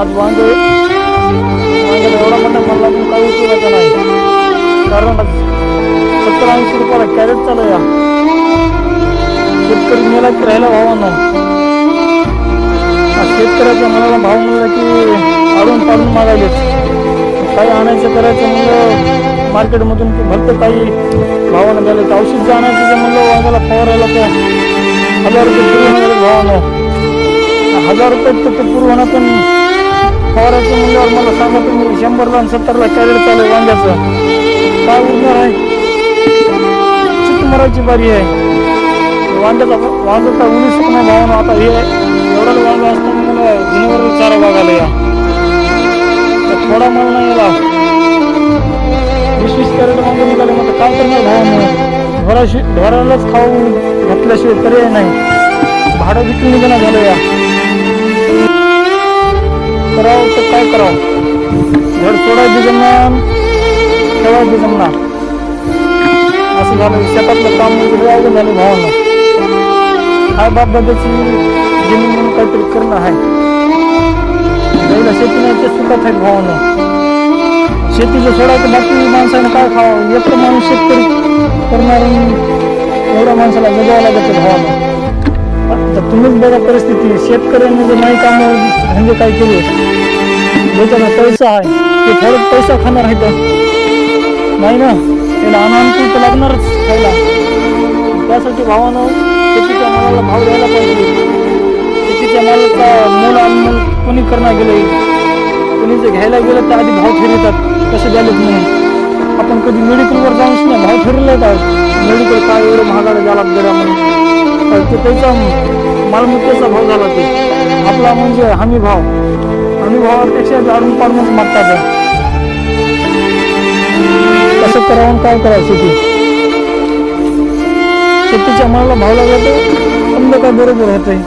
आज वांग्याला एवढा मोठा माल लागून काही उपयोगाचा नाही. कारण आज 70-80 रुपयाला कॅरेट चालू या. शेतकरी मेला की राहिला भावानं. शेतकऱ्याच्या मनाला भाव मिळाला की आडून पाडून मागायलेच. काही आणायचं करायचं म्हणलं मार्केटमधून की भलतं काही भावानं गेलं. तर औषध जर आणायचं म्हणलं वांग्याला फवारायला तर 1000 रुपये पुरवून गेले भावानं. 1000 रुपये तर ते पुरवणं पण फवारायचं म्हणल्यावर मला सांगा तुम्ही 100ला आणि 70ला कॅरेट चालू आहे वांग्याचं. काय उरणार आहे? चिक मरायची बारी आहे. वांगं काय उरू शकणार भावानं. आता हे एवढं वांग असताना मला जनावर चारा बघायला या. थोडा माल नाही याला 20-20 कॅरेट वांगे निघाले. मग काय करणार भावानं? ढोरालाच खाऊ घातल्याशिवाय पर्याय नाही. भाडं विकून निघणं झालं या. करावं तर काय करावं? घर सोडायची जमणार ठेवायची जमणार असं झालं. शेतातलं काम वगैरे अवघड झालं भावानं. काय बापदादाची जमीन म्हणून काहीतरी करणं आहे. पहिला शेती नाही ते सुखात आहेत भावानं. शेतीचं सोडायचं बाकी माणसानं काय खावं? एकटं माणूस शेतकरी करणार एवढ्या माणसाला जगावं लागतं भावानं. तर तुम्हीच बघा परिस्थिती. शेतकऱ्यांनी जर नाही काम धंदे काय केले ज्याच्यानं पैसा आहे ते थोडं पैसा खाणार आहे तर नाही ना. त्याला अनानुकूल तर लागणारच खायला. त्यासाठी भावानं शेतीच्या मालाला भाव द्यायला पाहिजे. शेतीच्या मालाचा मोल अनमोल कोणी करणार गेलं. कोणी जर घ्यायला गेलं तर आधी भाव ठरवतात कसं द्यायलाच नाही. आपण कधी मेडिकलवर जाऊनच नाही भाव ठरवले का मेडिकल काय एवढं महागाला द्यायला गेला म्हणून. ते त्याचा मालमत्तेचा भाव झाला. ते आपला म्हणजे हमी भावापेक्षा जाडून पाडूनच मागतात. कसं करावं काय करावं? शेतीच्या मालाला भाव लागला तर समजा काय बरोबर होतंय.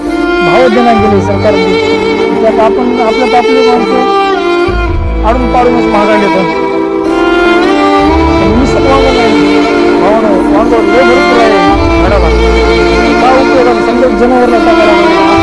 भाव देण्यात गेले सरकारने. त्यात आपण आपल्यात आपली माणसं आडून पाडूनच महागायला येतं. निसत वांग नाही भावानं. वांग लय भरपूर आहे घराला. काय उपयोग समजा जनावरला टाकायला